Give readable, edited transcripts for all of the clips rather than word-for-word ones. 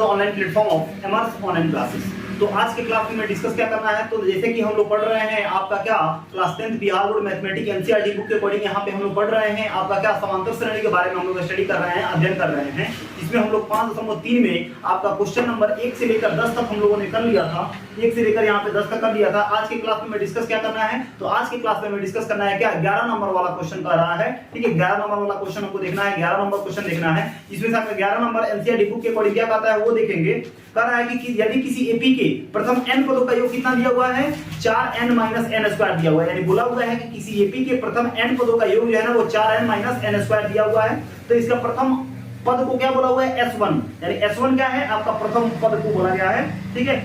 Online platform of एमर्स online classes. तो आज के क्लास में डिस्कस क्या करना है, तो जैसे कि हम लोग पढ़ रहे हैं आपका क्या class 10th Bihar board mathematics NCERT book के अकॉर्डिंग यहाँ पे हम लोग पढ़ रहे हैं आपका क्या समांतर श्रेणी के बारे में हम लोग स्टडी कर रहे हैं, अध्ययन कर रहे हैं। इसमें हम लोग 5.3 में आपका क्वेश्चन नंबर 1 से लेकर 10 तक हम लोगों ने कर लिया था, 1 से लेकर यहाँ पे 10 तक कर लिया था। आज के क्लास में डिस्कस क्या करना है, तो आज के क्लास में डिस्कस करना है क्या 11 नंबर वाला क्वेश्चन कर रहा है। ठीक है, 11 नंबर वाला क्वेश्चन हमको देखना है, 11 नंबर क्वेश्चन देखना है। इसमें से आपका 11 नंबर एनसीईआरटी बुक के अकॉर्डिंग क्या कहता है वो देखेंगे। कह रहा है कि यदि किसी एपी के प्रथम n पदों का योग कितना दिया हुआ है 4n - n² दिया हुआ है, यानी बोला हुआ है कि किसी एपी के प्रथम n पदों का योग जो है ना वो 4n - n² दिया हुआ है। तो इसका प्रथम पद को क्या बोला हुआ है S1, यानी S1 क्या है आपका प्रथम पद को बोला गया है। ठीक है,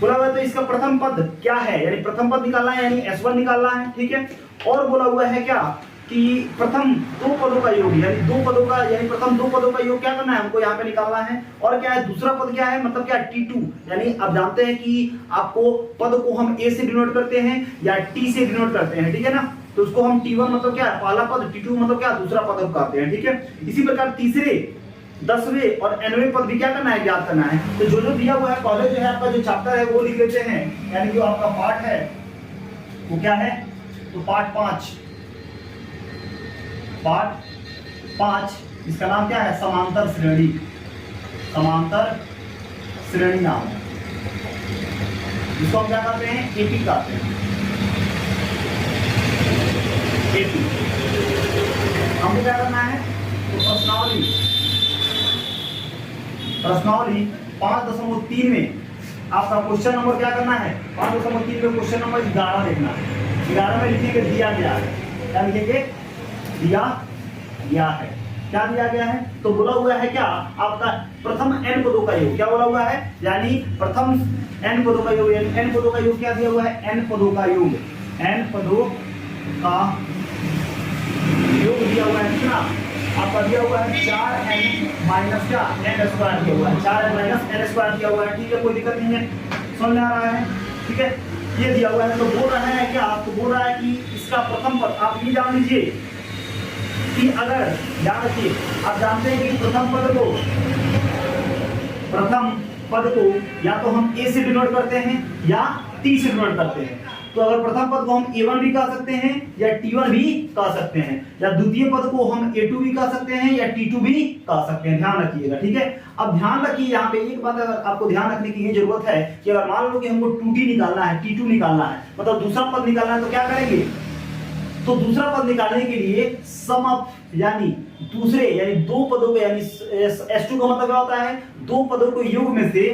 बोला हुआ है तो इसका प्रथम पद क्या है, यानी प्रथम पद निकालना है, यानी S1 निकालना है। ठीक है, और बोला हुआ है क्या कि प्रथम दो पदों का योग, यानी दो पदों का, यानी प्रथम दो पदों का योग क्या करना है हमको यहाँ पे निकालना है। और क्या है दूसरा पद क्या है, मतलब क्या T2, यानी आप जानते हैं कि आपको पद को हम A से डिनोट करते हैं या T से डिनोट करते हैं। ठीक है ना, तो उसको हम T1 मतलब क्या है पहला पद, T2 मतलब क्या दूसरा पद कहते हैं। ठीक है, इसी प्रकार तीसरे 10वें और 9वें पद भी क्या करना है ज्ञात करना है। तो जो जो दिया हुआ है पहले जो है आपका जो चैप्टर है वो लिख लेते हैं, यानी जो आपका पार्ट है वो क्या है, तो पार्ट 5 इसका नाम क्या है समांतर श्रेणी, समांतर श्रेणी नाम है, इसको हम क्या कहते हैं एपी कहते हैं। एपी हमको क्या करना है, तो प्रश्नावली 5.3 में आपका क्वेश्चन नंबर क्या करना है 5.3 में क्वेश्चन नंबर 11 देखना है। 11 में लिखेंगे दिया गया है, क्या लिखेंगे दिया गया है। क्या दिया गया है, तो बोला हुआ है क्या आपका प्रथम n पदों का योग, क्या बोला हुआ है, यानी प्रथम n पदों का योग, यानी n पदों का योग क्या दिया हुआ है n पदों का योग, n पदों का योग दिया हुआ है कितना आपका दिया हुआ है 4n - क्या n² दिया हुआ है, 4n - n² दिया हुआ है। ठीक है, कोई दिक्कत नहीं है, समझ में आ रहा है। ठीक है, ये दिया हुआ है तो बोल रहा है क्या, आपको बोल रहा है कि इसका प्रथम पद आप ये जान लीजिए कि अगर याद रखिए आप जानते हैं कि प्रथम पद को या तो हम A से डिनोट करते हैं या T से डिनोट करते हैं। तो अगर प्रथम पद को हम A1 भी कह सकते हैं या T1 भी कह सकते हैं, या द्वितीय पद को हम A2 भी कह सकते हैं या T2 भी कह सकते हैं, ध्यान रखिएगा। ठीक है, अब ध्यान रखिए यहाँ पे एक बात अगर आपको ध्यान रखने की ये जरूरत है कि अगर मान लो कि हमको 2T निकालना है, T2 निकालना है, मतलब दूसरा पद निकालना है, तो क्या करेंगे, तो दूसरा पद निकालने के लिए सम ऑफ, यानी दूसरे यानी दो पदों के, यानी S2 का मतलब क्या होता है दो पदों के योग में से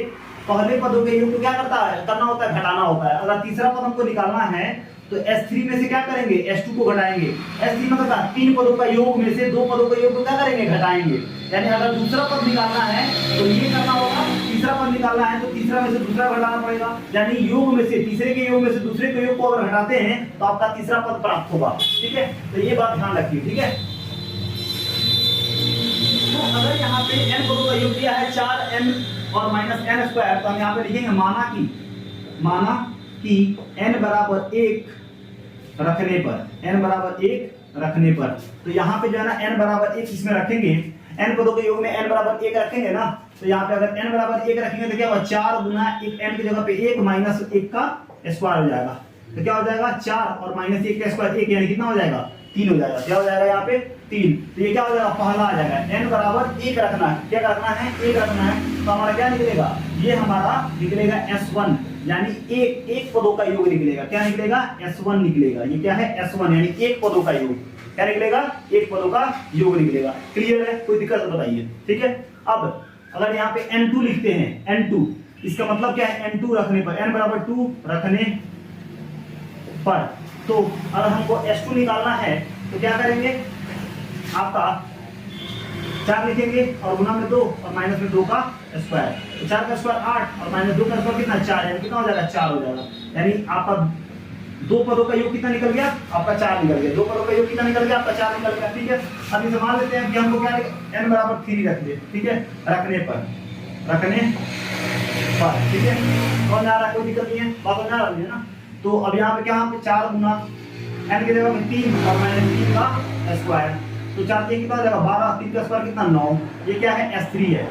पहले पदों के योग को क्या करना होता है घटाना होता है। अगर तीसरा पद हमको निकालना है तो S3 में से क्या करेंगे S2 को घटाएंगे। S3 मतलब तीन पदों का योग में से दो पदों का योग को क्या करेंगे घटाएंगे। यानी अगर दूसरा पद निकालना है तो ये करना होगा, तीसरा पद निकालना है तो तीसरा में से दूसरा घटाना पड़ेगा, यानी योग में से तीसरे के योग में से दूसरे के योग को अगर घटाते हैं तो आपका तीसरा पद प्राप्त होगा। ठीक है, तो ये बात ध्यान रखिए। ठीक है, तो अगर यहाँ पे n पदों का योग दिया है 4n और -n², तो हम यहाँ पे लिखेंगे माना कि n बराबर 1 रखने पर, n बराबर 1 रखने पर, तो यहाँ पे जो है ना n बराबर 1 इसमें रखेंगे, n पदों के योग में n बराबर 1 रखेंगे ना, तो यहाँ पे अगर n बराबर 1 रखेंगे तो क्या होगा 4 गुना 1 n की जगह पे 1 - 1 का स्क्वायर हो जाएगा। तो क्या हो जाएगा 4 और -1 का स्क्वायर 1, यानी कितना हो जाएगा 3 हो जाएगा। क्या हो जाएगा यहाँ पे 3, तो ये क्या हो जाएगा पहला आ जाएगा। n बराबर 1 रखना है, क्या रखना है 1 रखना है, तो हमारा क्या निकलेगा, ये हमारा निकलेगा S1, यानी एक पदों का योग निकलेगा। क्या निकलेगा S1 निकलेगा। ये क्या है S1, यानी एक पदों का योग, क्या निकलेगा एक पदों का योग निकलेगा। क्लियर है, कोई दिक्कत बताइए। ठीक है, अब अगर यहाँ पे N2 लिखते हैं, N2 इसका मतलब क्या है N2 रखने पर, n बराबर 2 रखने पर, तो अगर हमको S2 निकालना है तो क्या करेंगे, आपका 4 लिखेंगे और गुना में 2 और माइनस में 2 का स्क्वायर, तो 4 का स्क्वायर 8 और -2 का स्क्वायर कितना 4, यानी कितना हो जाएगा 4 हो जाएगा। यानी आपका दो पदों का योग कितना निकल गया आपका 4 निकल गया, दो पदों का योग कितना निकल गया आपका 4 निकल गया। ठीक है, अब इसे मान लेते हैं कि हमको क्या n बराबर 3 रख दे। ठीक है, रखने पर, ठीक है, और ना रहा कोई दिक्कत नहीं है, बात ना रही है ना। तो अब यहाँ पे क्या, 4 गुना n की जगह में 3 और -3 का स्क्वायर, तो 4 कितना हो जाएगा 12, 3 का स्क्वायर कितना 9। ये क्या है S3 है,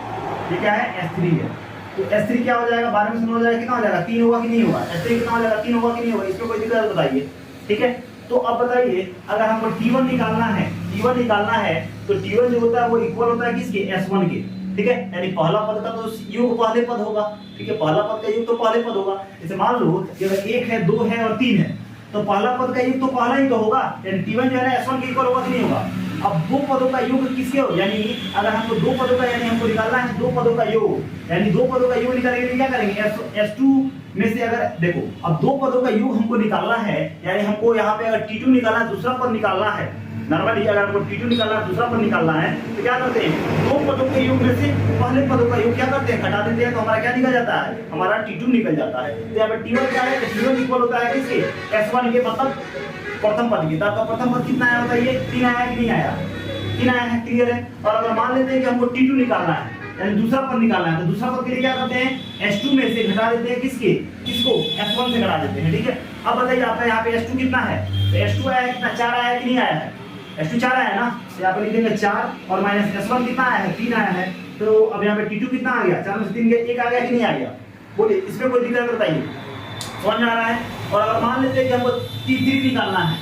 ये क्या है S3 है। तो S3 क्या हो जाएगा, 12 में से 9 हो जाएगा, कितना हो जाएगा, 3 होगा कि नहीं होगा, S3 कितना हो जाएगा, 3 होगा कि नहीं होगा, इसमें कोई दिक्कत बताइए। ठीक है, तो अब बताइए अगर हमको T1 निकालना है, T1 निकालना है तो T1 जो होता है वो इक्वल होता है किसके, S1 के। ठीक है, यानी पहला पद का तो योग पहले पद होगा। ठीक है, पहला पद का योग तो पहले पद होगा। जैसे मान लो कि अगर 1 है, 2 है और 3 है, तो पहला पद का योग तो पहला ही तो होगा, यानी T1 जो है ना S1 के इक्वल होगा कि नहीं होगा। अब दो पदों का योग किसके हो, यानी अगर हमको दो पदों का, यानी हमको निकालना है दो पदों का योग, यानी दो पदों का योग निकालेंगे क्या करेंगे, S2 में से अगर देखो, अब दो पदों का योग हमको निकालना है, यानी हमको यहाँ पे अगर T2 निकालना है, दूसरा पद निकालना है, नॉर्मली अगर हमको T2 निकालना है, दूसरा पद निकालना है, तो क्या करते हैं, दो पदों के योग में से पहले पदों का योग क्या करते हैं, घटा देते हैं, तो हमारा क्या निकल जाता है, हमारा T2 निकल जाता है। तो यहाँ पे T1 क्या है, T1 इक्वल होता है किसके, S1 के, मतलब प्रथम पद के। तो आपका प्रथम पद कितना आया बताइए, 3 आया कि नहीं आया, 3 आया है, क्लियर है। और अगर मान लेते हैं कि हमको T2 निकालना है, यानी दूसरा पद निकालना है, तो दूसरा पद के लिए क्या करते हैं, S2 में से घटा देते हैं किसके, किसको, S1 से घटा देते हैं। ठीक है, अब बताइए आपका यहाँ पे S2 कितना है, तो S2 आया है कितना, 4 आया है कि नहीं आया है, S2 4 आया है ना, तो यहाँ पे लिख देंगे 4 और माइनस S1 कितना आया है, 3 आया है। तो अब यहाँ पे T2 कितना आ गया, 4 में से 3 गया, 1 आ गया कि नहीं आ गया, बोलिए इसमें कोई दिक्कत बताइए, समझ में आ रहा है। और अगर मान लेते हैं कि हमको T3 निकालना है,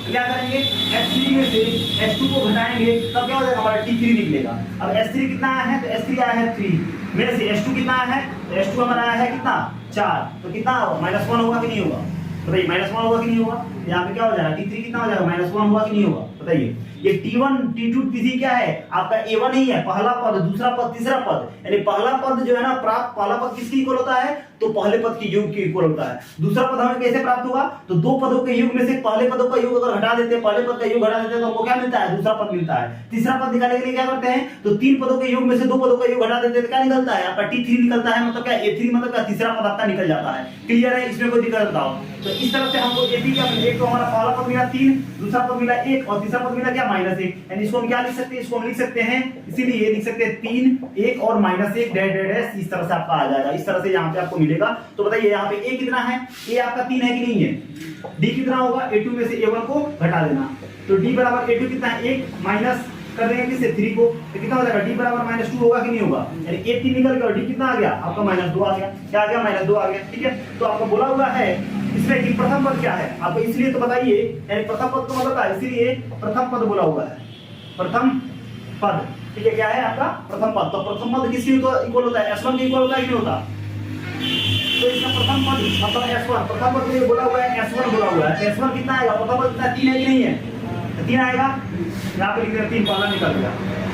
तो क्या करेंगे, S3 में से S2 को घटाएंगे, तब क्या हो जाएगा, हमारा T3 निकलेगा। अब S3 कितना आया है, तो S3 आया है 3 में से S2 कितना आया है, तो S2 हमारा आया है कितना, 4, तो कितना -1 होगा कि नहीं होगा, बताइए -1 होगा कि नहीं होगा। यहाँ पे क्या हो जाएगा, T3 कितना हो जाएगा, -1 होगा कि नहीं होगा, बताइए। ये T1 T2 T3 क्या है, आपका A1 ही है, पहला पद, दूसरा पद, तीसरा पद, यानी पहला पद जो है ना प्राप्त, पहला पद किसके इक्वल होता है, तो पहले पद के योग के इक्वल होता है। दूसरा पद हमें कैसे प्राप्त होगा, तो दो पदों के योग में से पहले पदों का योग अगर हटा देते हैं, पहले पद का योग हटा देते हैं, तो हमको क्या मिलता है, दूसरा पद मिलता है। तीसरा पद निकालने के लिए क्या करते हैं, तो तीन पदों के योग में से दो पदों का योग हटा देते हैं, तो क्या निकलता है, आपका T3 निकलता है, मतलब क्या A3, मतलब क्या तीसरा पद आपका निकल जाता है। क्लियर है, इसमें कोई दिक्कत बताओ। तो इस तरह से हमको AP क्या मिला, एक तो हमारा पहला पद मिला 3, दूसरा पद मिला 1 और तीसरा पद मिला क्या, -1, यानी इसको हम क्या लिख सकते हैं, इसको हम लिख सकते हैं, इसीलिए लिख सकते हैं 3, 1 और -1 डैश डैश, इस तरह से आपका आ जाएगा, इस तरह से यहाँ पे आपको मिलेगा। तो बताइए यहाँ पे A कितना है, A आपका 3 है कि नहीं है, D कितना होगा, A2 में से A1 को घटा देना, तो D बराबर A2 कितना है, 1 माइनस कर देंगे किससे, 3 को, तो कितना हो जाएगा, D बराबर -2 होगा कि नहीं होगा, यानी A3 निकल गया और D कितना आ गया, आपका -2 आ गया, क्या आ गया, -2 आ गया। ठीक है, तो आपको बोला हुआ है इसमें कि प्रथम पद क्या है, आपको इसलिए तो बताइए, यानी प्रथम पद को मतलब है, इसलिए प्रथम पद बोला हुआ है, प्रथम पद। ठीक है, क्या है आपका प्रथम पद, तो प्रथम पद किसके इक्वल होता है, S1 के इक्वल होता है कि नहीं होता, तो इसका प्रथम पद मतलब S1, प्रथम पद में बोला हुआ है S1 बोला हुआ है, S1 कितना आएगा, प्रथम पद कितना, 3 है कि नहीं है, 3 आएगा, यहाँ पे लिख दें 3, पहला निकल गया।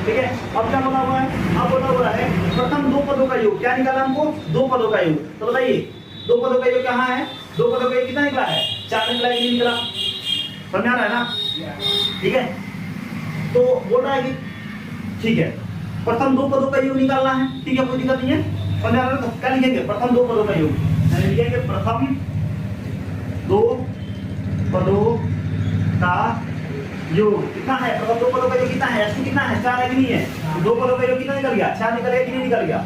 ठीक है, अब क्या बोला हुआ है, अब बोला हुआ है प्रथम दो पदों का योग, क्या निकाला हमको, दो पदों का योग, तो बताइए दो पदों का योग कहाँ है, दो पदों का योग कितना निकला है, 4 निकला कि नहीं निकला, समझ आ रहा है ना। ठीक है, तो बोल रहा है कि ठीक है, प्रथम दो पदों का योग निकालना है, ठीक है, कोई दिक्कत नहीं है, समझ आ रहा है। तो क्या लिखेंगे, प्रथम दो पदों का योग, यानी लिखेंगे प्रथम दो पदों का योग कितना है, प्रथम दो पदों का योग कितना है, S2 कितना है, 4 है कि नहीं है, दो पदों का योग कितना निकल गया, 4 निकल गया कि नहीं निकल गया।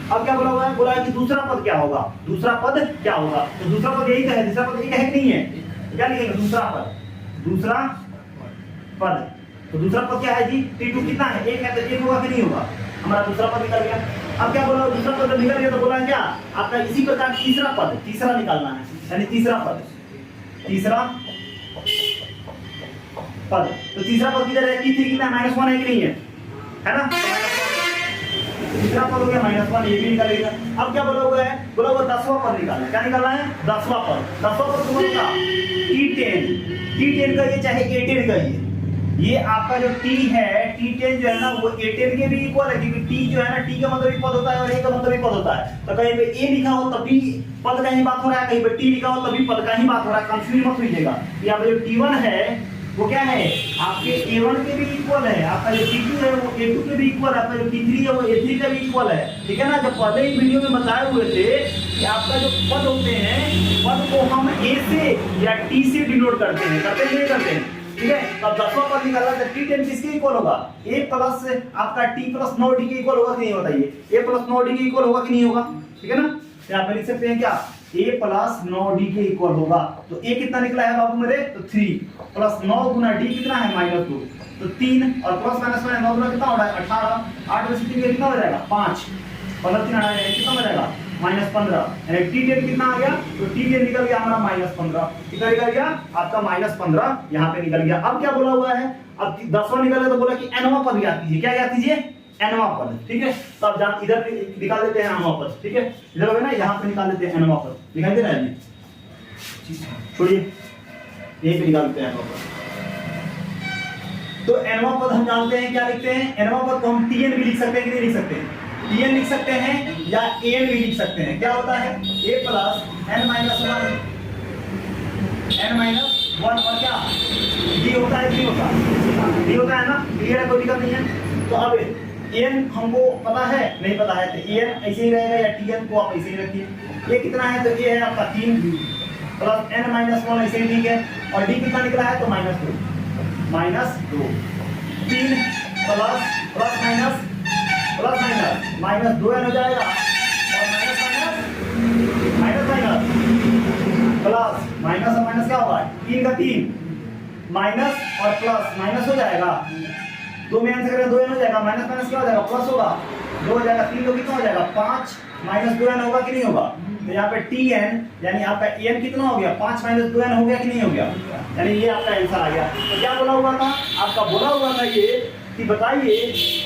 अब क्या बोला हुआ है, बोला है कि दूसरा पद क्या होगा, दूसरा पद क्या होगा, तो दूसरा पद यही है, दूसरा पद एक है कि नहीं है, तो क्या लिखेंगे, दूसरा पद, दूसरा पद, तो दूसरा पद क्या है जी, T2 कितना है, 1 है, तो 1 होगा कि नहीं होगा, हमारा दूसरा पद निकल गया। अब क्या बोला, दूसरा पद निकल गया तो बोला क्या, आपका इसी प्रकार तीसरा पद, तीसरा निकालना है, यानी तीसरा पद, तीसरा पद, तो तीसरा पद किधर है, T3 कितना -1 है कि नहीं है ना, तीसरा पद हो गया -1, ये भी निकालेगा। अब क्या बोला हुआ है, बोला हुआ 10वां पद निकालना है, क्या निकालना है, 10वां पद, 10वां पद कौन सा, T10 का ये चाहे A10 का ये आपका जो T है, T10 जो है ना वो A10 के भी इक्वल है, क्योंकि T जो है ना, T का मतलब एक पद होता है और A का मतलब एक पद होता है, तो कहीं पे A लिखा हो तब भी पद का ही बात हो रहा है, कहीं पे T लिखा हो तब भी पद का ही बात हो रहा है, कंफ्यूज मत होइएगा। यहाँ पे जो T1 है वो क्या है, आपके A1 के भी इक्वल है, आपका जो T2 है वो A2 के भी इक्वल है, आपका जो T3 है वो A3 का भी इक्वल है। ठीक है ना, जब पहले ही वीडियो में बताए हुए थे कि आपका जो पद होते हैं, पद को हम A से या T से डिनोट करते हैं, करते नहीं करते हैं। ठीक है, अब 10वां पद निकालना है, T10 किसके इक्वल होगा, A प्लस आपका T प्लस 9D के इक्वल होगा कि नहीं, बताइए, A प्लस 9D के इक्वल होगा कि नहीं होगा। ठीक है ना, यहाँ पे लिख सकते हैं क्या, A प्लस 9D के इक्वल होगा, तो A कितना निकला है बाबू मेरे, तो 3 प्लस 9 गुना D कितना है, -2, तो 3 और प्लस माइनस में 9 गुना कितना हो रहा है, 18, 8 में से 3 कितना हो जाएगा, 5। 15 3 हटाया कितना हो जाएगा -15, यानी T10 कितना आ गया, तो T10 निकल गया हमारा -15, कितना निकल गया आपका -15 यहाँ पे निकल गया। अब क्या बोला हुआ है, अब 10वां निकला तो बोला कि nवां पद ज्ञात कीजिए, क्या ज्ञात कीजिए, nवां पद, ठीक है। तो अब जब इधर निकाल देते हैं nवां पद, ठीक है, इधर हो ना, यहाँ पे निकाल देते हैं nवां पद, दिखाई दे रहा है जी, छोड़िए यहीं पे निकाल देते हैं nवां पद। तो nवां पद हम जानते हैं क्या लिखते हैं, nवां पद को हम Tn भी लिख सकते हैं कि नहीं लिख सकते हैं, Tn लिख सकते हैं या An भी लिख सकते हैं। क्या होता है a प्लस n माइनस 1 और क्या d होता है, d होता है ना, क्लियर है, कोई दिक्कत नहीं है। तो अब an हमको पता है नहीं पता है, तो an ऐसे ही रहेगा या Tn को आप ऐसे ही रखिए। ये कितना है, तो ये है आपका 3 प्लस n माइनस 1 ऐसे ही ठीक है, और d कितना निकला है तो -2 3 प्लस प्लस माइनस -2n हो जाएगा, और माइनस और माइनस क्या होगा, 3 का 3 माइनस और प्लस माइनस हो जाएगा, 2 में आंसर करें 2n हो जाएगा, माइनस माइनस क्या हो जाएगा प्लस होगा, 2 हो जाएगा, 3 तो कितना हो जाएगा 5 माइनस 2n होगा कि नहीं होगा। तो यहाँ पे Tn यानी आपका n कितना हो गया, 5 माइनस 2n हो गया कि नहीं हो गया, यानी ये आपका आंसर आ गया। तो क्या बोला हुआ था, आपका बोला हुआ था ये कि बताइए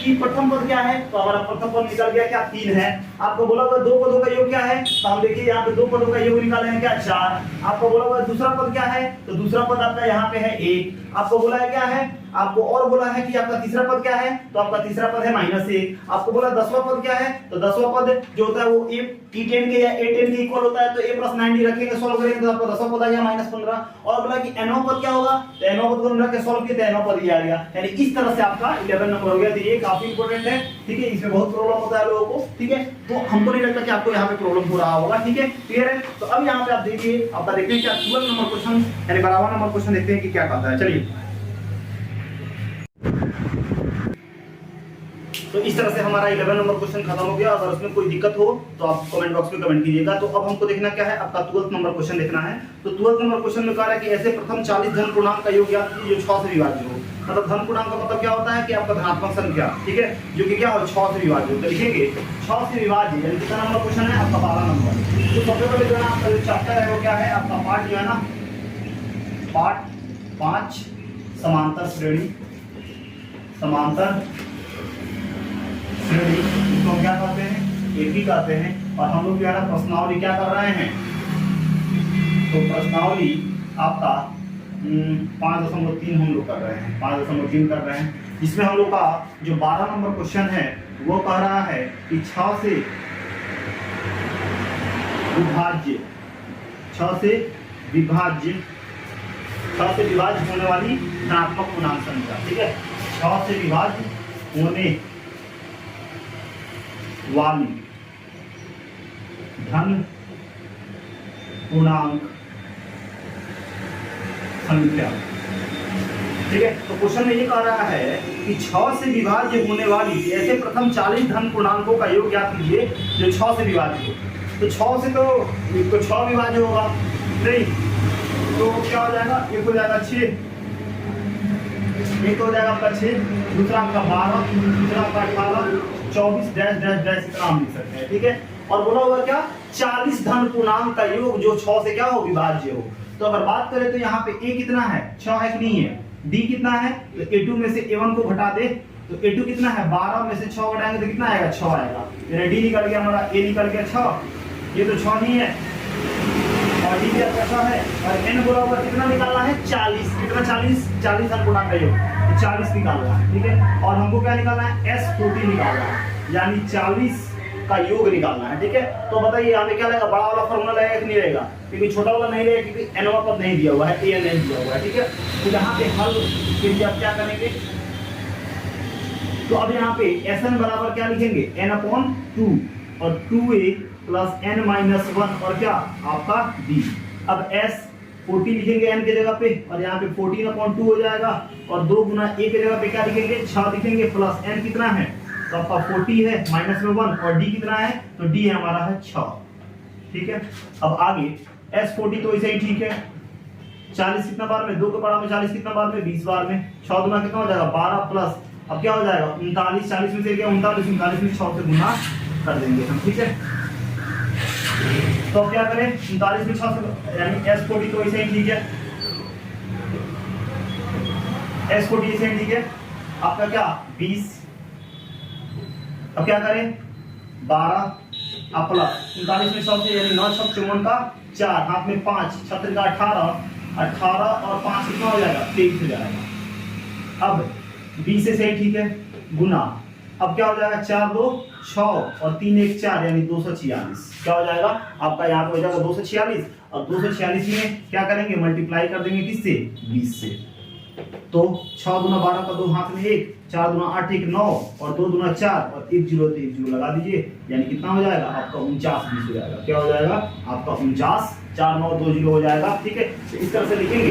कि प्रथम पद क्या है, तो हमारा प्रथम पद निकल गया क्या 3 है। आपको बोला हुआ दो पदों का योग क्या है, तो हम देखिए यहाँ पे दो पदों का योग निकाले हैं क्या 4। आपको बोला हुआ दूसरा पद क्या है, तो दूसरा पद आपका यहाँ पे है 1। आपको बोला है क्या है, आपको और बोला है कि आपका तीसरा पद क्या है, तो आपका तीसरा पद है -1। आपको बोला 10वां पद क्या है, तो 10वां पद जो होता है वो T10 के या A10 के इक्वल होता है, तो A + 9D रखेंगे, सॉल्व करेंगे तो आपका 10वां पद आ गया -15। और बोला कि nवां पद क्या होगा, तो nवां पद को रख के सॉल्व किया तो nवां पद ही आ गया। यानी इस तरह से आपका 11 नंबर हो गया। तो ये काफी इंपॉर्टेंट है, ठीक है, इसमें बहुत प्रॉब्लम होता है लोगों को, ठीक है, तो हमको नहीं लगता कि आपको यहाँ पे प्रॉब्लम हो रहा होगा, ठीक है, क्लियर है। तो अब यहाँ पे आप देखिए, आपका देखते हैं क्या 12 नंबर क्वेश्चन यानी 12वां नंबर क्वेश्चन देखते हैं कि क्या कहता है। चलिए, तो इस तरह से हमारा 11 नंबर क्वेश्चन खत्म हो गया। अगर उसमें कोई दिक्कत हो तो आप कमेंट बॉक्स में कमेंट कीजिएगा। तो अब हमको देखना क्या है, आपका 12th नंबर क्वेश्चन देखना है। तो 12th नंबर क्वेश्चन में कह रहा है कि ऐसे प्रथम 40 धन पूर्णांक का योग ज्ञात कीजिए जो 6 से विभाज्य हो। मतलब धन पूर्णांक का मतलब क्या होता है कि आपका धनात्मक संख्या, ठीक है, जो कि क्या हो 6 से विभाज्य हो। तो लिखेंगे 6 से विभाज्य, यानी कितना नंबर क्वेश्चन है आपका 12 नंबर। तो सबसे पहले जो है आपका जो चैप्टर है वो क्या है, आपका पार्ट जो है ना, पार्ट 5 समांतर श्रेणी, समांतर इसको क्या कहते हैं, एक ही कहते हैं। और हम लोग जो है ना प्रश्नावली क्या कर रहे हैं, तो प्रश्नावली आपका 5.3 हम लोग कर रहे हैं, 5.3 कर रहे हैं। इसमें हम लोग का जो 12 नंबर क्वेश्चन है वो कह रहा है कि 6 से विभाज्य, 6 से विभाज्य होने वाली धनात्मक पूर्णांक संख्या, ठीक है, 6 से विभाज्य होने वाली धन पूर्णांक संख्या, ठीक है। तो क्वेश्चन में ये कह रहा है कि 6 से विभाज्य होने वाली ऐसे प्रथम 40 धन पूर्णांकों का योग ज्ञात कीजिए जो 6 से विभाज्य हो। तो 6 से तो 6 विभाज्य होगा नहीं, तो क्या हो जाएगा, एक हो जाएगा 6, एक हो जाएगा आपका 6, दूसरा आपका 12, दूसरा आपका 18, 24 डैश डैश डैश इतना हम लिख सकते हैं, ठीक है। और बोला हुआ क्या 40 धन पूर्णांक का योग जो 6 से क्या हो विभाज्य हो। तो अगर बात करें तो यहाँ पे a कितना है 6 है कि नहीं है, d कितना है, तो a2 में से a1 को घटा दे तो a2 कितना है 12 में से 6 घटाएंगे तो कितना आएगा 6 आएगा। यानी d निकल गया हमारा, a निकल गया 6, ये तो 6 नहीं है और d भी आपका 6 है। और n बोला हुआ कितना निकालना है 40, कितना 40 धन पूर्णांक का योग 40 निकालना है, ठीक है। और हमको क्या निकालना है S40 निकालना है, यानी 40 का योग निकालना है, ठीक है। तो बताइए यहाँ पे क्या लगेगा, बड़ा वाला फॉर्मूला लगेगा कि नहीं रहेगा, क्योंकि छोटा वाला नहीं रहेगा क्योंकि n वाला पद नहीं दिया हुआ है, an नहीं दिया हुआ है, ठीक है। तो यहाँ पे हल के लिए आप क्या करेंगे, तो अब यहाँ पे Sn बराबर क्या लिखेंगे n/2 और 2a + n-1 और क्या आपका d। अब S40 लिखेंगे n के जगह पे और यहाँ पे 14/2 हो जाएगा और 2 गुना a के जगह पे क्या लिखेंगे 6 लिखेंगे प्लस n कितना है, तो आपका 40 है -1 और d कितना है, तो d हमारा है 6, ठीक है। अब आगे S40 तो ऐसे ही ठीक है, 40 कितना बार में 2 के पढ़ा में 40 कितना बार में 20 बार में, 6 कितना हो जाएगा 12 प्लस अब क्या हो जाएगा 39, 40 में से क्या 39, 39 में 6 से गुना कर देंगे हम, ठीक है। तो अब क्या करें, 39 में 6 यानी S40 तो ऐसे ही ठीक है, S40 ऐसे ही ठीक है। आपका क्या 20, अब क्या करें 12 अब प्लस 39 में 100 से यानी 9 6 54 का 4, हाथ में 5, 36 का 18, 18 और 5 कितना हो जाएगा 23 हो जाएगा। अब 20 से सही ठीक है गुना, अब क्या हो जाएगा 4 2 6 और 3 1 4 यानी 246, क्या हो जाएगा आपका यहाँ पे हो जाएगा 246, और 246 में क्या करेंगे मल्टीप्लाई कर देंगे किससे 20 से। तो 6 दूना 12 का 2 हाथ में 1, 4 दूना 8 1 9 और 2 दूना 4 और 1 0 तो 1 0 लगा दीजिए, यानी कितना हो जाएगा आपका 49 20 हो जाएगा। क्या हो जाएगा आपका 49 4 9 2 0 हो जाएगा, ठीक है। तो इस तरह से लिखेंगे,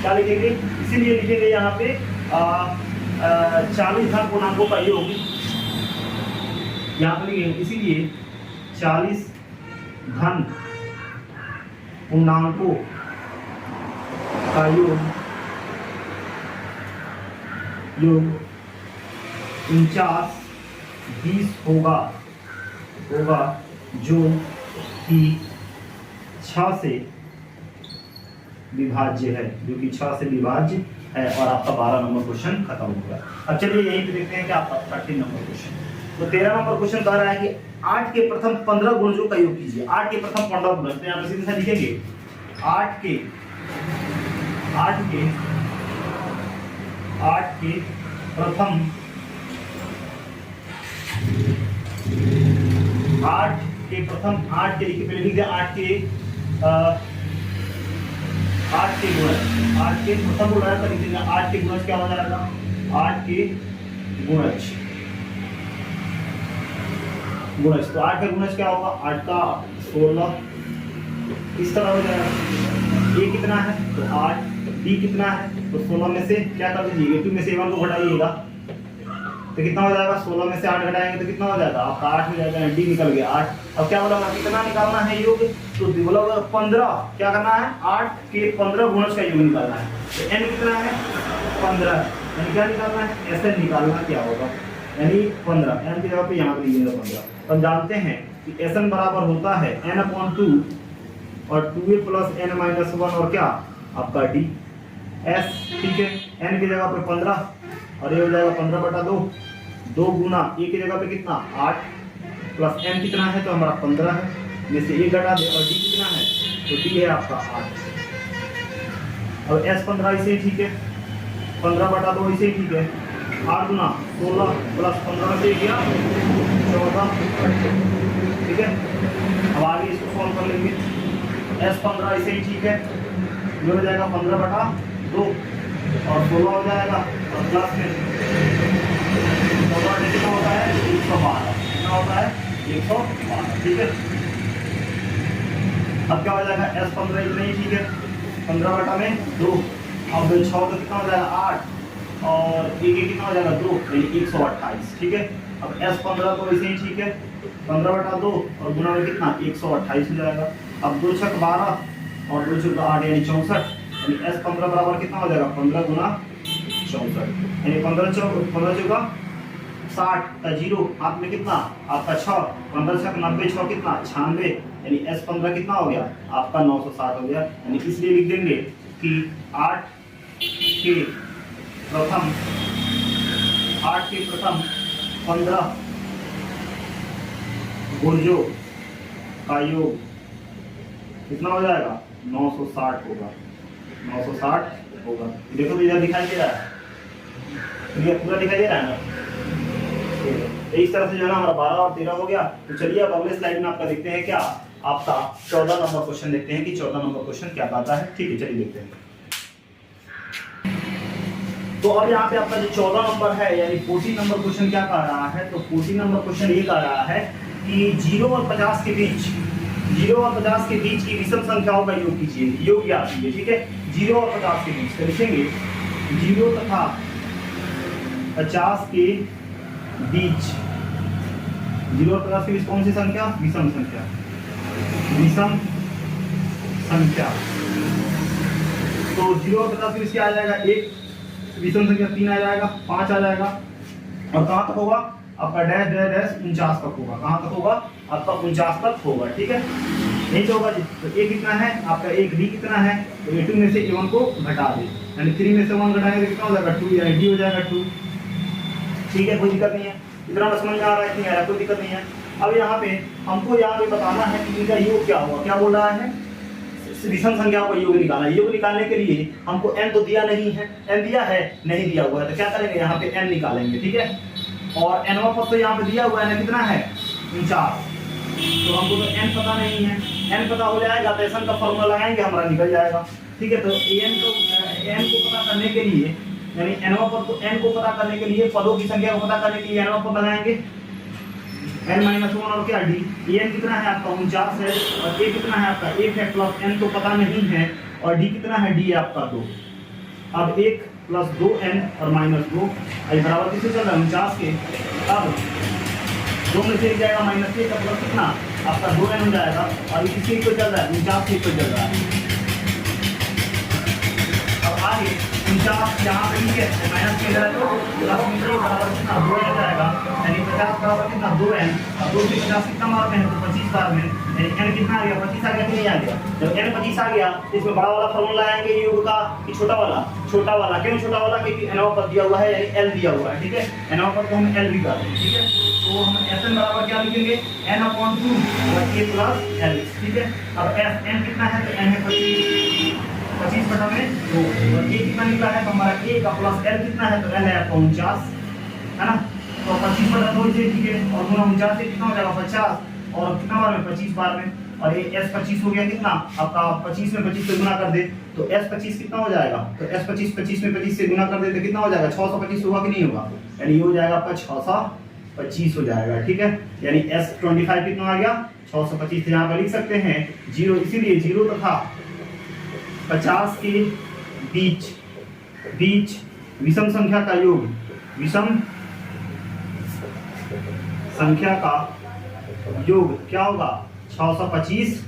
क्या लिखेंगे, इसीलिए लिखेंगे यहाँ पे 40 धन पूर्णांकों का योग, यहाँ पे लिखेंगे इसीलिए 40 धन पूर्णांकों का योग 49 20 होगा जो कि 6 से विभाज्य है, जो कि 6 से विभाज्य है, और आपका 12 नंबर क्वेश्चन खत्म हो गया। अब चलिए यहीं पे देखते हैं कि आपका 13 नंबर क्वेश्चन। तो 13 नंबर क्वेश्चन कह रहा है कि 8 के प्रथम 15 गुणजों का योग कीजिए। 8 के प्रथम 15 गुणज, तो यहाँ पे सीधे लिखेंगे 8 के प्रथम 8 के लिखिए, पहले लिख दिया 8 के गुणज, 8 के प्रथम गुणज का लिखिएगा, 8 के गुणज क्या हो जाएगा 8 के गुणज, तो 8 का गुणज क्या होगा 8 का 16 इस तरह हो जाएगा। A कितना है तो 8, B कितना है तो 16 में से क्या कर दीजिए 2 में से 1 को घटाइएगा तो कितना हो जाएगा, 16 में से 8 घटाएंगे तो कितना हो जाएगा आपका 8 हो जाएगा, D निकल गया 8। अब क्या बोला कितना निकालना है योग, तो बोला 15, क्या करना है 8 के 15 गुणज का योग निकालना है। तो n कितना है 15, यानी क्या निकालना है Sn निकालना क्या होगा, यानी 15, n की जगह पे यहाँ पे लिखिएगा 15। तो जानते हैं कि Sn बराबर होता है n/2 और 2a + n-1 और क्या आपका d s, ठीक है। n की जगह पे 15 और ये हो जाएगा 15/2, 2 गुना a की जगह पे कितना 8 प्लस n कितना है तो हमारा 15 है, में से 1 घटा दे और d कितना है तो d है आपका 8। अब s 15 इसे ही ठीक है, 15/2 इसे ही ठीक है, 8 गुना 16 प्लस 15 से गया 14, ठीक है। अब आगे इसको सॉल्व कर लेंगे, s 15 इसे ही ठीक है, ये हो जाएगा 15/2 और 16 हो जाएगा और प्लस में कितना होता है 112, कितना होता है 112, ठीक है। अब क्या हो जाएगा s 15 इतना ही ठीक है, 15/2, अब 6 तो कितना हो जाएगा 8 और 1 कितना हो जाएगा 2 यानी 128, ठीक है। अब s 15 तो इसे ही ठीक है, 15/2 और गुना में कितना 128 हो जाएगा। अब 2 6 12 और 2 6 8 यानी 64, यानी s 15 बराबर कितना हो जाएगा 15 गुना 64, यानी 15 4 60 का 0 हाथ में कितना आपका 6, 15 6 90 6 कितना 96, यानी s 15 कितना हो गया आपका 960 हो गया। यानी इसलिए लिख देंगे कि 8 के प्रथम 15 गुणजों का योग कितना हो जाएगा 960 होगा, 960 होगा। देखो तो इधर दिखाई दे रहा है, पूरा दिखाई दे रहा है ना। तो इस तरह से जो है ना हमारा 12 और 13 हो गया। तो चलिए अब अगले स्लाइड में आपका देखते हैं क्या आपका 14 नंबर क्वेश्चन देखते हैं कि 14 नंबर क्वेश्चन क्या आता है, ठीक है। चलिए देखते हैं। तो अब यहाँ पे आपका जो 14 नंबर है यानी 14 नंबर क्वेश्चन क्या कह रहा है, तो 14 नंबर क्वेश्चन ये कह रहा है कि 0 और 50 के बीच की विषम संख्याओं का योग कीजिए, योग याद कीजिए, ठीक है। 0 और 50 के बीच तो लिखेंगे 0 तथा 50 के बीच, 0 और 50 के बीच कौन सी संख्या, विषम संख्या, तो 0 और 50 के बीच क्या आ जाएगा 1, विषम संख्या 3 आ जाएगा, 5 आ जाएगा, और कहाँ तक होगा आपका डैश डैश डैश 49 तक होगा। कहाँ तक होगा? आपका 49 तक होगा। ठीक है, यही तो होगा जी। तो ए कितना है आपका? एक डी कितना है? तो ए2 में से ए1 को घटा दे, यानी 3 में से 1 घटाएंगे तो कितना हो जाएगा? 2, यानी डी हो जाएगा 2। ठीक है, कोई दिक्कत नहीं है, इतना समझ में आ रहा है कि नहीं आ रहा? कोई दिक्कत नहीं है। अब यहाँ पे हमको यहाँ पे बताना है कि इनका योग क्या होगा। क्या बोल रहा है? विषम संख्या का योग निकालना है। योग निकालने के लिए हमको n तो दिया नहीं है, n दिया है? नहीं दिया हुआ है, तो क्या करेंगे? यहाँ पे n निकालेंगे। ठीक है, और nवां पद तो यहाँ पे दिया हुआ है ना, कितना है? 49। तो हमको तो n पता नहीं है, n पता हो जाएगा तो एसन का फॉर्मूला लगाएंगे, हमारा निकल जाएगा। ठीक है, तो n को पता करने के लिए, यानी nवां पद को n को पता करने के लिए, पदों की संख्या को पता करने के लिए nवां पद लगाएंगे, n माइनस 1 और क्या डी। n कितना है आपका? 49 है, और a कितना है आपका? 1 है, प्लस n तो पता नहीं है, और d कितना है? d है आपका 2। अब 1 प्लस 2n और माइनस 2 बराबर किससे चल रहा है? 49 के। अब 2 में से एक जाएगा माइनस 1 का, प्लस कितना आपका 2n हो जाएगा, और किसके इक्वल चल रहा है? 49 के इक्वल चल रहा है। अब आगे 49 यहाँ पे ठीक है, माइनस के इधर तो प्लस में से बराबर कितना? 2n हो जाएगा, यानी 50 बराबर कितना? 2n, और 2 से 50 कितना बार में है? तो 25 बार में, यानी n कितना आ गया? 25 आ गया कि नहीं आ गया? जब n 25 आ गया तो इसमें बड़ा वाला फॉर्मूला लगाएंगे योग का कि छोटा वाला? छोटा वाला। क्यों छोटा वाला? क्योंकि nवां पद दिया हुआ है, यानी l दिया हुआ है। ठीक है, nवां पद को हम l भी कर दें। ठीक है, तो हम Sn बराबर क्या लिखेंगे? n/2 और a प्लस l। ठीक है, अब n कितना है? तो n है 25 बटा में 2, और a कितना निकला है? तो हमारा a का प्लस l कितना है? तो l है आपका 49, है ना। तो 25 बटा 2 से, ठीक है, और 49 से कितना हो जाएगा? 50, और कितना बार में? 25 बार में, और ये s25 हो गया कितना आपका? 25 में 25 से गुना कर दे तो s25 कितना हो जाएगा? तो s25 25 में 25 से गुना कर दे तो कितना हो जाएगा? 625 होगा कि नहीं होगा? यानी ये हो जाएगा आपका 625 हो जाएगा। ठीक है, यानी s25 कितना आ गया? 625। यहाँ पर लिख सकते हैं 0, इसीलिए 0 तथा 50 के बीच विषम संख्या का योग, विषम संख्या का योग क्या होगा? 625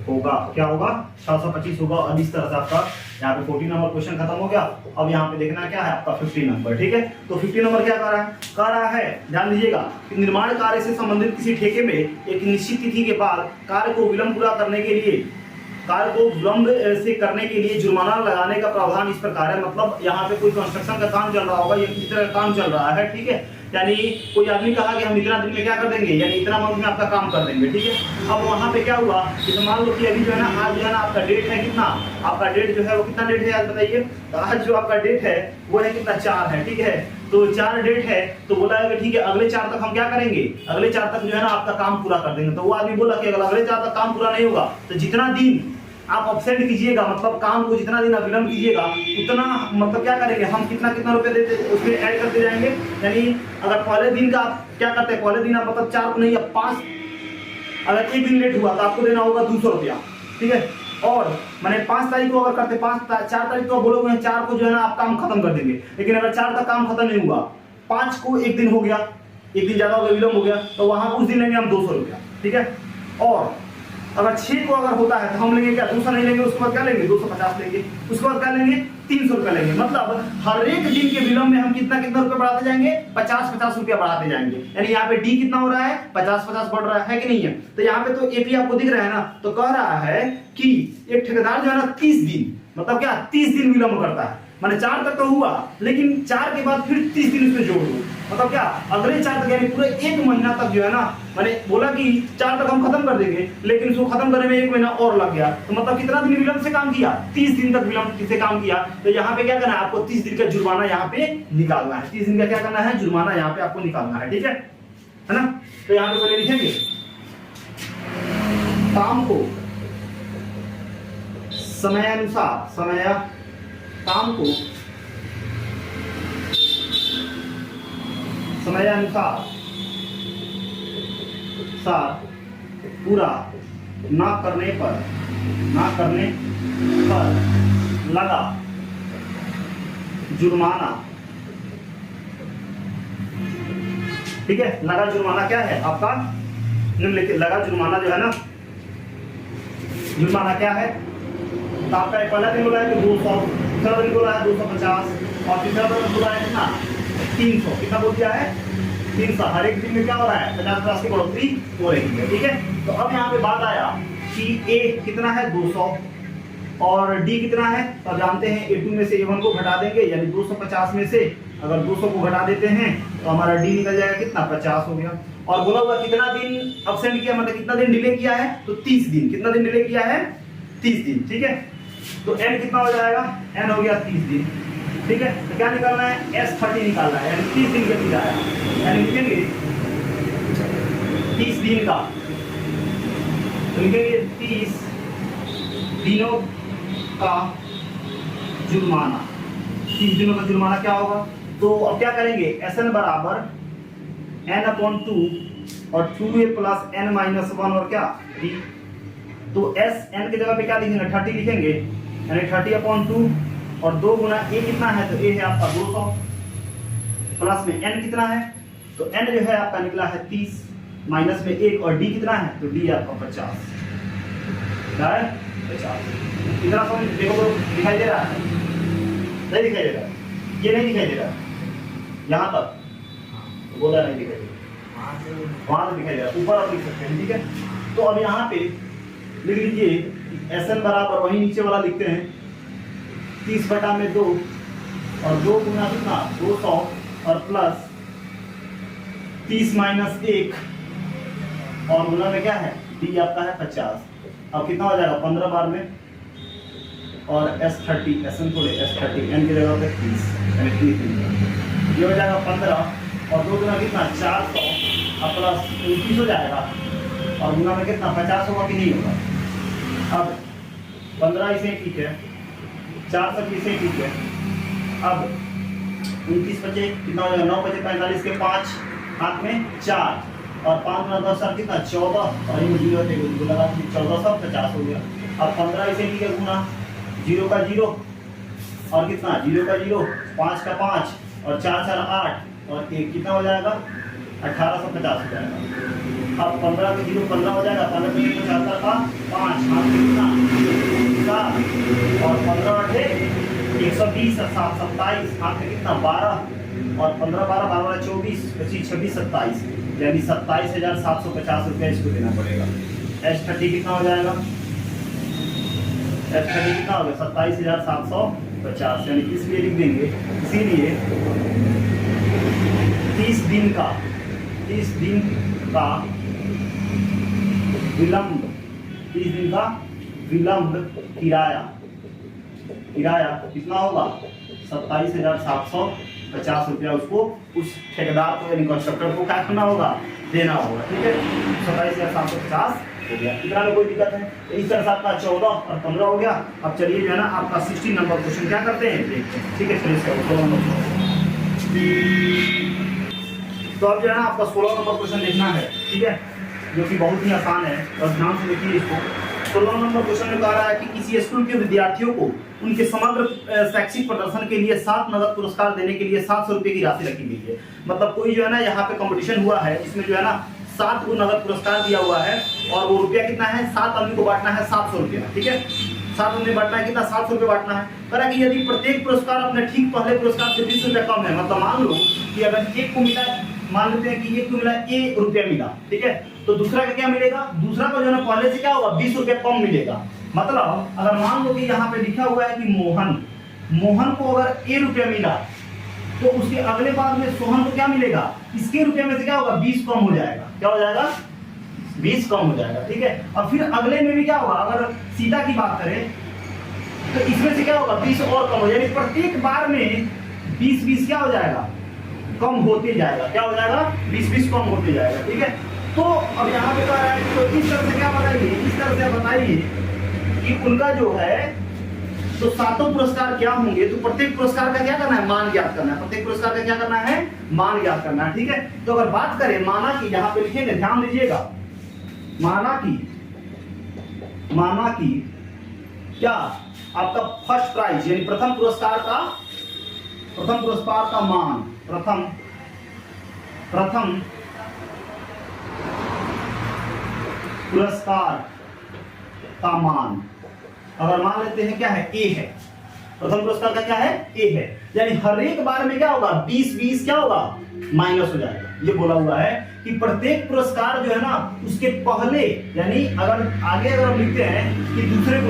होगा। क्या होगा? 625 होगा। और इस तरह से आपका यहाँ पे 40 नंबर क्वेश्चन खत्म हो गया। अब यहाँ पे देखना क्या है आपका 50 नंबर। ठीक है, तो 50 नंबर क्या कर रहा है? कर रहा है, ध्यान दीजिएगा, कि निर्माण कार्य से संबंधित किसी ठेके में एक निश्चित तिथि के बाद कार्य को विलंब पूरा करने के लिए, कार्य को विलंब से करने के लिए जुर्माना लगाने का प्रावधान इस प्रकार है। मतलब यहाँ पे कोई कंस्ट्रक्शन का काम चल रहा होगा या किसी तरह का काम चल रहा है। ठीक है, यानी कोई आदमी कहा कि हम इतना दिन में क्या कर देंगे, यानी इतना मंथ में आपका काम कर देंगे। ठीक है, अब वहाँ पे क्या हुआ कि मान लो कि अभी जो है ना, आज जो है ना आपका डेट है कितना? आपका डेट जो है वो कितना डेट है आज बताइए? तो आज जो आपका डेट है वो है कितना? 4 है। ठीक है, तो 4 डेट है, तो बोला है कि ठीक है अगले 4 तक हम क्या करेंगे? अगले 4 तक जो है ना आपका काम पूरा कर देंगे। तो वो आदमी बोला कि अगर अगले 4 तक काम पूरा नहीं होगा तो जितना दिन आप अपसेंट कीजिएगा, मतलब काम को जितना दिन विलंब कीजिएगा उतना, मतलब क्या करेंगे हम? कितना कितना रुपए देते उसमें ऐड करते जाएंगे। यानी अगर पहले दिन का आप क्या करते हैं? पहले दिन आप मतलब 4 को नहीं, अब 5, अगर एक दिन लेट हुआ तो आपको देना होगा 200 रुपया। ठीक है, और मैंने 5 तारीख को अगर करते, 4 तारीख को बोलोगे 4 को जो है ना आप काम खत्म कर देंगे, लेकिन अगर 4 तक काम खत्म नहीं हुआ, 5 को एक दिन हो गया, एक दिन ज्यादा हो गया, विलंब हो गया, तो वहां उस दिन लेंगे हम 200 रुपया। ठीक है, और अगर 6 को अगर होता है तो हम लेंगे क्या? 200 नहीं लेंगे, उसके बाद क्या लेंगे? 250 लेंगे, उसके बाद क्या लेंगे? 300 रुपया लेंगे। मतलब हर एक दिन के विलंब में हम कितना कितना रुपया बढ़ाते जाएंगे? 50-50 रुपया बढ़ाते जाएंगे। यानी यहाँ पे डी कितना हो रहा है? 50-50 बढ़ रहा है कि नहीं है? तो यहाँ पे तो एपी आपको दिख रहा है ना, तो कह रहा है कि एक ठेकेदार जो है ना 30 दिन, मतलब क्या 30 दिन विलंब करता है। मैंने 4 तक तो हुआ, लेकिन 4 के बाद फिर 30 दिन उसमें जोड़ दो, मतलब क्या अगले 4 तक, यानी पूरे 1 महीना तक जो है ना, मैंने बोला कि 4 तक हम खत्म कर देंगे, लेकिन उसको खत्म करने में 1 महीना और लग गया। तो मतलब कितना दिन विलंब से काम किया? 30 दिन तक विलंब से काम किया। तो यहाँ पे क्या करना है आपको? 30 दिन का जुर्माना यहाँ पे निकालना है। 30 दिन का क्या करना है? जुर्माना यहाँ पे आपको निकालना है। ठीक है ना? तो यहाँ पे पहले लिखेंगे काम को समयानुसार, काम को समयानुसार पूरा ना करने पर लगा जुर्माना। ठीक है, लगा जुर्माना क्या है आपका? निम्नलिखित लगा जुर्माना जो है ना, जुर्माना क्या है? तो आपका पहला दिन बोला है कि 200, दूसरा दिन बोला है 250, और तीसरा दिन बोला है कितना? 300। कितना बोल दिया है? 300 हर एक दिन में क्या हो रहा है 50 की बढ़ोतरी हो रही है। ठीक है, तो अब यहाँ पे बात आया कि A कितना है 200 और D कितना है, तो आप जानते हैं A2 में से A1 को घटा देंगे, यानी 250 में से अगर 200 को घटा देते हैं तो हमारा D निकल जाएगा कितना 50 हो गया। और बोला हुआ कितना दिन अब्सेंट किया, मतलब कितना दिन डिले किया है, तो 30 दिन। कितना दिन डिले किया है 30 दिन। ठीक है, तो n कितना हो जाएगा, n हो गया 30 दिन। ठीक है, तो क्या निकालना है S30 निकालना है, यानी 30 दिन का किराया, यानी लिखेंगे 30 दिन का, तो लिखेंगे 30 दिनों का जुर्माना। 30 दिनों का जुर्माना क्या होगा, तो अब क्या करेंगे SN बराबर n/2 और 2a प्लस n माइनस 1 और क्या d, तो SN की जगह पे क्या लिखेंगे 30 लिखेंगे, यानी 30/2 और 2 गुना a कितना है, तो a है आपका 200 प्लस में n कितना है, तो n जो है आपका निकला है 30 माइनस में 1 और d कितना है, तो d आपका 50। क्या है 50। इतना समझ देखो तो दिखाई दे रहा है, नहीं दिखाई दे रहा है, ये नहीं दिखाई दे रहा है यहाँ तक, बोला नहीं दिखाई दे रहा, वहां से दिखाई दे रहा, ऊपर आप लिख सकते हैं। ठीक है, तो अब यहाँ पे लिख लीजिए SN बराबर वही नीचे वाला लिखते हैं 30/2 और 2 गुना कितना 200 और प्लस 30 माइनस 1 और गुना में क्या है d आपका है 50। अब कितना हो जाएगा 15 बार में और S30 SN थोड़े S30 n की जगह पे 30, यानी 30 दिन ये हो जाएगा 15 और 2 गुना कितना 400 और प्लस 29 हो जाएगा और गुना में कितना 50 होगा कि नहीं होगा। अब 15 इसे ठीक है, 400 इसे ठीक है, अब 29 बचे कितना हो जाएगा 9 बचे 45 के 5 हाथ में 4 और 5 गुना 10 और कितना 14 और ये जीरो थे लगा 1450 हो गया। अब 15 इसे ठीक है गुना 0 का 0 और कितना 0 का 0 5 का 5 और 4 4 8 और 1 कितना हो जाएगा 1850 हो जाएगा। अब 15 के 0 15 हो जाएगा, 15 में 75 का 5 हाथ में कितना 7 और 15 8 120 और 7 27 हाथ में कितना 12 और 15 12 12 24 25 26 27, यानी 27,750 रुपया इसको देना पड़ेगा। S30 कितना हो जाएगा, S30 कितना होगा 27,750, यानी इसलिए लिख देंगे, इसीलिए 30 दिन का विलंब 30 दिन का विलंब किराया कितना होगा 27,750 रुपया उसको उस ठेकेदार को यानी कंस्ट्रक्टर को क्या करना होगा देना होगा। ठीक है, 27,750 हो गया, इतना में कोई दिक्कत है। तो इस तरह से आपका 14 और 15 हो गया। अब चलिए जो है ना आपका 16 नंबर क्वेश्चन क्या करते हैं देखते हैं। ठीक है, चलिए इसका 16 नंबर, तो अब जो है ना आपका 16 नंबर क्वेश्चन देखना है। ठीक है, जो कि बहुत ही आसान है और ध्यान से देखिए इसको। 16 नंबर क्वेश्चन में कह रहा है कि किसी स्कूल के विद्यार्थियों को उनके समग्र शैक्षिक प्रदर्शन के लिए 7 नगद पुरस्कार देने के लिए 700 रुपये की राशि रखी गई है। मतलब कोई जो है ना यहाँ पे कंपटीशन हुआ है, इसमें जो है ना 7 को नगद पुरस्कार दिया हुआ है और वो रुपया कितना है 7 आदमी को बांटना है 700 रुपया। ठीक है, 7 आदमी बांटना है कितना 700 रुपये बांटना है। कह कि यदि प्रत्येक पुरस्कार अपने ठीक पहले पुरस्कार से 20 रुपया कम है, मतलब मान लो कि अगर एक को मिला, मान लेते हैं कि एक को मिला A रुपया मिला, ठीक है, तो दूसरा का क्या मिलेगा, दूसरा को जो है ना पहले से क्या होगा 20 रुपया कम मिलेगा। मतलब अगर मान लो कि यहाँ पे लिखा हुआ है कि मोहन को अगर A रुपया मिला तो उसके अगले बार में सोहन को क्या मिलेगा, इसके रुपये में से क्या होगा 20 कम हो जाएगा। क्या हो जाएगा 20 कम हो जाएगा। ठीक है, और फिर अगले में भी क्या होगा, अगर सीता की बात करें तो इसमें से क्या होगा 20 और कम हो जाएगा। प्रत्येक बार में 20 क्या हो जाएगा कम होते जाएगा। क्या हो जाएगा 20 कम होते जाएगा। ठीक है, तो अब यहाँ पे कह रहा है तो इस तरह से क्या बताइए, इस तरह से बताइए कि उनका जो है तो 7 पुरस्कार क्या होंगे। तो प्रत्येक पुरस्कार का क्या करना है, मान ज्ञात करना है। प्रत्येक पुरस्कार का क्या करना है, मान ज्ञात करना है। ठीक है, तो अगर बात करें माना कि यहाँ पे लिखेंगे, ध्यान दीजिएगा, माना कि क्या आपका फर्स्ट प्राइज यानी प्रथम पुरस्कार का मान, प्रथम पुरस्कार का मान अगर मान लेते हैं क्या है A है, प्रथम पुरस्कार का क्या है, ए है। यानी हर एक बार में क्या होगा, 20 क्या होगा, माइनस हो जाएगा। ये बोला हुआ है कि प्रत्येक पुरस्कार जो है ना उसके पहले, यानी अगर आगे अगर हम लिखते हैं कि दूसरे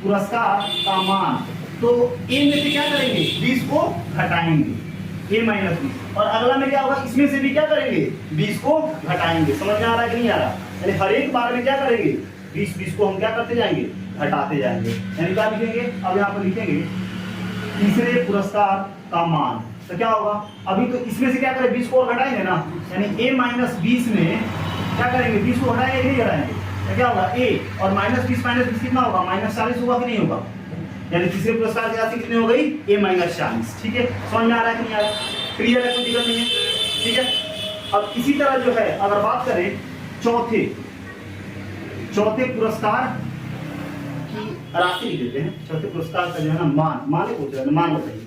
पुरस्कार का मान, तो ए में से क्या करेंगे, 20 को घटाएंगे, ए माइनस 20। और अगला में क्या होगा, इसमें से भी क्या करेंगे, 20 को घटाएंगे। समझ में आ रहा है कि नहीं आ रहा? यानी हर एक बार में क्या करेंगे, 20 को हम क्या करते जाएंगे, घटाते जाएंगे। यानी क्या लिखेंगे, अब यहाँ पर लिखेंगे तीसरे पुरस्कार का मान, तो क्या होगा, अभी तो इसमें से क्या करें, 20 को और घटाएंगे ना, यानी a माइनस 20 में क्या करेंगे, 20 को घटाएंगे कि नहीं घटाएंगे, तो क्या होगा a, और माइनस 20 कितना होगा, माइनस 40 होगा कि नहीं होगा। यानी तीसरे पुरस्कार की राशि कितनी हो गई, a माइनस 40। ठीक है, समझ में आ रहा है कि नहीं आ रहा, क्लियर है, कोई दिक्कत नहीं है। ठीक है, अब इसी तरह जो है अगर बात करें चौथे पुरस्कार की राशि लिख देते हैं। चौथे पुरस्कार का जो है ना मान पूछ रहा है, मान बताइए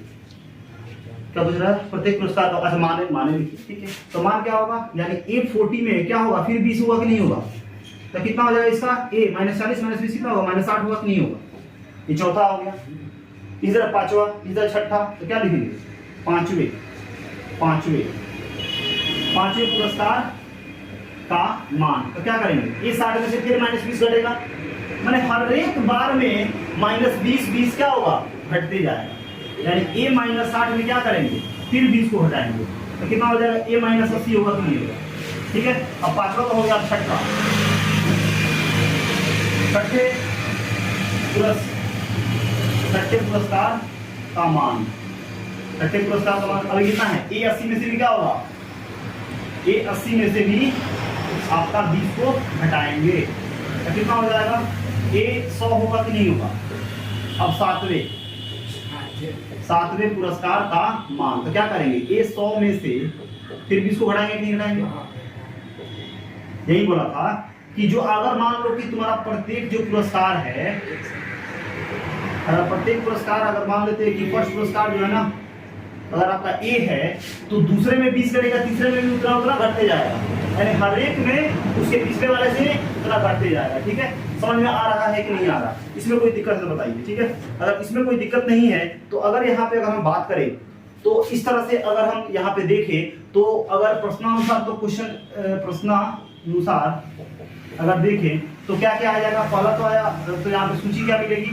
क्या पूछ रहा है, प्रत्येक पुरस्कार का, अच्छा माने लिखिए। ठीक है, तो मान क्या होगा, यानी A40 में क्या होगा, फिर 20 होगा कि नहीं होगा, तो कितना हो जाएगा इसका, a माइनस 40 माइनस 20 कितना होगा, माइनस 8 होगा कि नहीं होगा। ये चौथा हो गया। इधर पांचवा, इधर छठा, तो क्या लिखेंगे, पांचवे पुरस्कार का मान, तो क्या करेंगे, ये 60 में से फिर माइनस 20 घटेगा, माने हर एक बार में माइनस 20 क्या होगा, घटते जाएगा। यानी a माइनस 60 में क्या करेंगे, फिर 20 को हटाएंगे, तो कितना हो जाएगा, a माइनस 80 होगा कि नहीं होगा। ठीक है, अब पांचवा तो हो गया, छठे पुरस्कार का मान, अभी कितना है, a 80 में से भी क्या होगा, a 80 में से भी आपका 20 को घटाएंगे, तो कितना हो जाएगा, a 100 होगा कि नहीं होगा। अब सातवें पुरस्कार का मान, तो क्या करेंगे, a 100 में से फिर 20 को घटाएंगे कि नहीं घटाएंगे। यही बोला था कि जो अगर मान लो कि तुम्हारा प्रत्येक जो पुरस्कार है, प्रत्येक पुरस्कार अगर मान लेते हैं कि फर्स्ट पुरस्कार जो है ना, अगर आपका ए है तो दूसरे में 20 करेगा, तीसरे में भी उतना घटते जाएगा, यानी हर एक में उसके पिछले वाले से उतना घटते जाएगा। ठीक है, समझ में आ रहा है कि नहीं आ रहा, इसमें कोई दिक्कत है बताइए। ठीक है, अगर इसमें कोई दिक्कत नहीं है तो अगर यहाँ पे अगर हम बात करें तो इस तरह से अगर हम यहाँ पे देखें तो अगर प्रश्नानुसार, तो प्रश्नानुसार अगर देखें तो क्या क्या आ जाएगा, पहला तो आया, तो यहाँ पे सूची क्या मिलेगी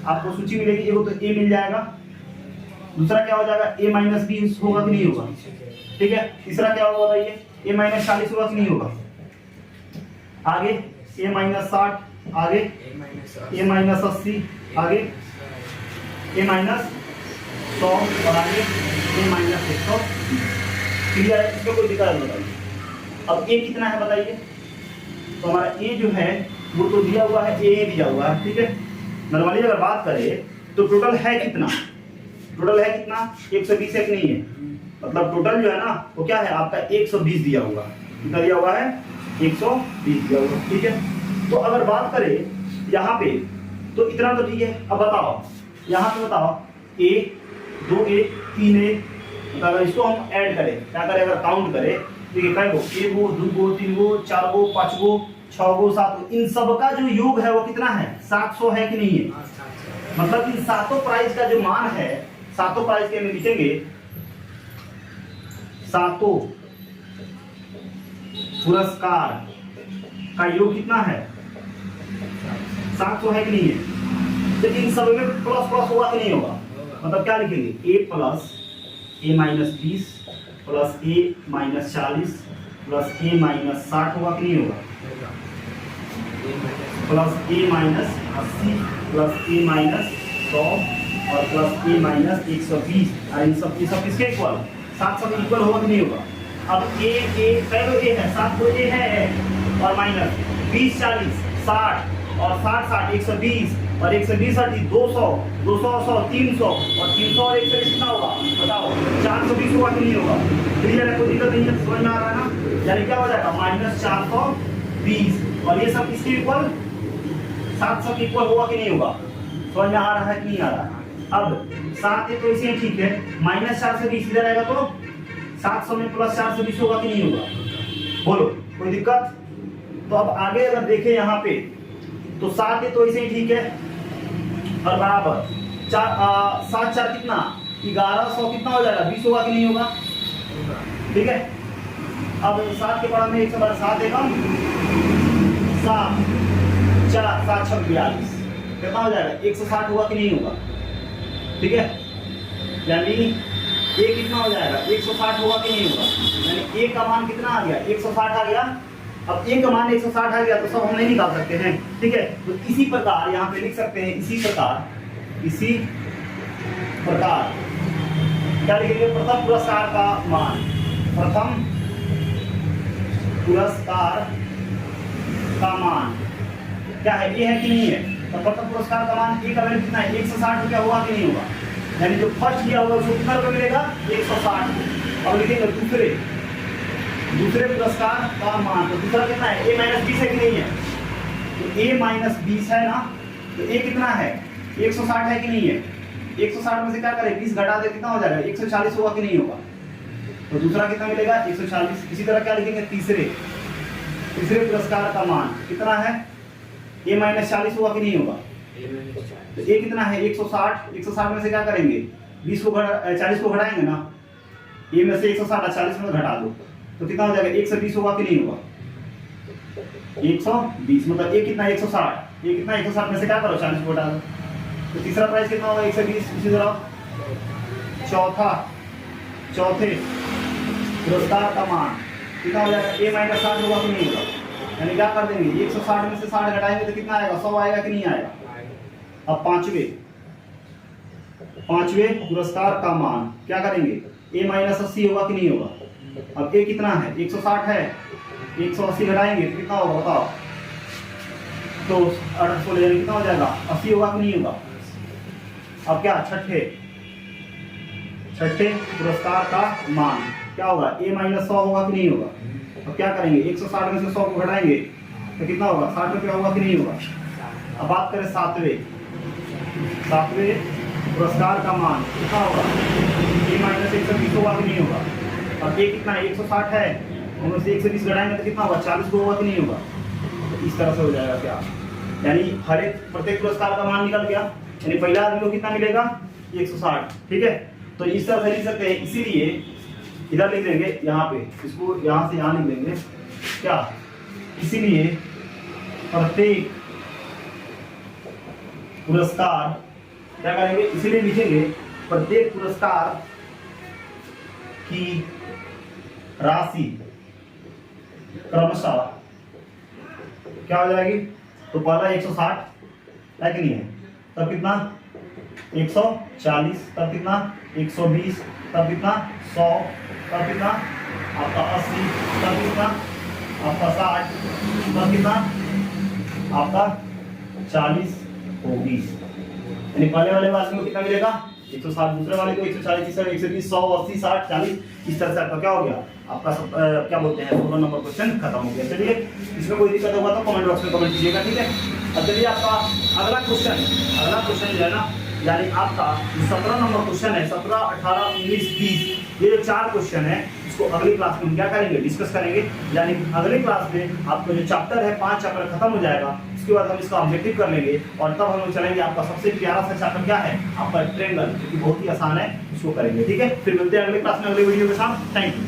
आपको, सूची मिलेगी, एगो तो ए मिल जाएगा, दूसरा क्या हो जाएगा, a माइनस 20 होगा कि नहीं होगा। ठीक है, तीसरा क्या होगा बताइए, a माइनस 40 होगा कि नहीं होगा, आगे a माइनस 60, आगे a माइनस 80, आगे a माइनस 100 और आगे a माइनस 120। क्लियर है, इसमें कोई दिक्कत नहीं बताइए। अब a कितना है बताइए, तो हमारा a जो है वो तो दिया हुआ है, a दिया हुआ है। ठीक है, नॉर्मली अगर बात करें तो टोटल है कितना, 120 है कि नहीं है, मतलब टोटल जो है ना वो क्या है आपका 120 दिया हुआ, कितना दिया हुआ है, 120 दिया हुआ। ठीक है, तो अगर बात करें यहाँ पे तो इतना तो ठीक है। अब बताओ यहाँ पे बताओ, a 2a 3a, अगर इसको हम ऐड करें, क्या करें, अगर काउंट करें, ठीक है, कई गो, 1 गो 2 गो 3 गो 4 गो 5 गो 6 गो 7 गो, इन सब का जो योग है वो कितना है, 700 है कि नहीं है। मतलब इन सातों प्राइज का जो मान है, सातों प्राइज के में लिखेंगे, सातों पुरस्कार का योग कितना है, 700 है कि नहीं है। तो इन सब में प्लस प्लस होगा कि नहीं होगा, मतलब क्या लिखेंगे, a plus a minus 20 plus a minus 40 plus a minus 60 होगा कि नहीं होगा, plus a minus 80 plus a minus 100 और प्लस a माइनस 120, और इन सब किसके इक्वल, 700 के इक्वल होगा कि नहीं होगा। अब a पहले a है, 7 को a है और माइनस 20 40 60 और 60 60 120 और 120 200 200 100 300 और 300 और 120 कितना होगा बताओ, 420 होगा कि नहीं होगा। क्लियर है, कोई दिक्कत नहीं है, समझ में आ रहा है ना। यानी क्या हो जाएगा, माइनस 420 और ये सब किसके इक्वल, 700 के इक्वल होगा कि नहीं होगा। समझ में आ रहा है कि नहीं आ रहा। अब 7 है तो इसे ठीक है, माइनस 420 इधर आएगा तो 700 में प्लस 420 होगा कि नहीं होगा, बोलो कोई दिक्कत। तो अब आगे अगर देखें यहाँ पे तो 7 है तो इसे ठीक है, और बराबर 7 4 कितना 1100 कितना हो जाएगा 20 होगा कि नहीं होगा। ठीक है, अब 7 के बड़ा में 1 से बड़ा 7 देगा 7 4 7 6 42 कितना हो जाएगा 160 होगा कि नहीं होगा। ठीक है, यानी a कितना हो जाएगा 160 होगा कि नहीं होगा। यानी a का मान कितना आ गया 160 आ गया। अब a का मान 160 आ गया तो सब हम नहीं निकाल सकते हैं। ठीक है, तो इसी प्रकार यहाँ पे लिख सकते हैं, इसी प्रकार क्या लिखेंगे, प्रथम पुरस्कार का मान, प्रथम पुरस्कार का मान क्या है, ये है कि नहीं है। तो प्रथम पुरस्कार का मान ए का वैल्यू कितना है 160 रुपया होगा कि नहीं होगा। यानी जो फर्स्ट किया होगा उसको कितना रुपया मिलेगा 160। और लिखेंगे दूसरे पुरस्कार का मान, तो दूसरा कितना है a माइनस 20 है कि नहीं है। तो a माइनस 20 है ना, तो a कितना है 160 है कि नहीं है। 160 में से क्या करें 20 घटा दे कितना हो जाएगा 140 होगा कि नहीं होगा। तो दूसरा कितना मिलेगा 140। इसी तरह क्या लिखेंगे तीसरे पुरस्कार का मान कितना है a माइनस 40 होगा कि नहीं होगा। तो a कितना है 160 में से क्या करेंगे 40 को घटाएंगे ना, a में से 160 40 में घटा दो तो कितना हो जाएगा 120 होगा कि नहीं होगा। 120 मतलब a कितना 160, ये कितना 160 में से क्या करो 40 को घटा दो तो तीसरा प्राइस कितना होगा 120। इसी तरह चौथे पुरस्कार का मान कितना हो जाएगा a माइनस 60 होगा कि नहीं होगा। यानी क्या कर देंगे 160 में से 60 घटाएंगे तो कितना आएगा 100 आएगा कि नहीं आएगा। अब पांचवें पुरस्कार का मान क्या करेंगे a माइनस 80 होगा कि नहीं होगा। अब a कितना है 160 है, 180 घटाएंगे तो कितना होगा बताओ। तो 800 ले कितना हो जाएगा 80 होगा कि नहीं होगा। अब क्या छठे पुरस्कार का मान क्या होगा a माइनस 100 होगा कि नहीं होगा। अब क्या करेंगे 160 में से 100 को घटाएंगे तो कितना होगा 60 रुपया होगा कि नहीं होगा। अब बात करें सातवें पुरस्कार का मान कितना होगा a माइनस 120 होगा कि नहीं होगा। अब a कितना है 160 है, उनमें से 120 घटाएंगे तो कितना होगा 40 को होगा कि नहीं होगा। तो इस तरह से हो जाएगा क्या, यानी हर एक प्रत्येक पुरस्कार का मान निकल गया। यानी पहला आदमी को कितना मिलेगा 160। ठीक है, तो इस तरह से लिख सकते हैं। इसीलिए इधर लिख देंगे, यहाँ पे इसको यहाँ से यहाँ लिख देंगे क्या, इसीलिए प्रत्येक पुरस्कार क्या करेंगे, इसीलिए लिखेंगे प्रत्येक पुरस्कार की राशि क्रमशः क्या हो जाएगी। तो पहला 160 है कि नहीं है, तब कितना 140, तब कितना 120, तब कितना 100, तब कितना आपका 80, तब कितना आपका 60, तब कितना आपका 40 होगी। यानी पहले वाले वाले को कितना मिलेगा 160, दूसरे वाले को 140, तीसरे 120, 100, 80, 60, 40। इस तरह से आपका क्या हो गया, आपका क्या बोलते हैं 16 नंबर क्वेश्चन खत्म हो गया। चलिए, इसमें कोई दिक्कत होगा तो कमेंट बॉक्स में कमेंट कीजिएगा। ठीक है, अब चलिए आपका अगला क्वेश्चन जो है ना, यानी आपका 17 नंबर क्वेश्चन है, 17, 18, 19, 20, ये जो 4 क्वेश्चन है इसको अगली क्लास में हम क्या करेंगे डिस्कस करेंगे। यानी अगली क्लास में आपका जो चैप्टर है 5 चैप्टर खत्म हो जाएगा, उसके बाद हम इसका ऑब्जेक्टिव कर लेंगे और तब हम लोग चलेंगे आपका सबसे प्यारा सा चैप्टर क्या है आपका ट्रायंगल, जो कि बहुत ही आसान है, उसको करेंगे। ठीक है, फिर मिलते हैं अगली क्लास में अगले वीडियो के साथ। Thank you.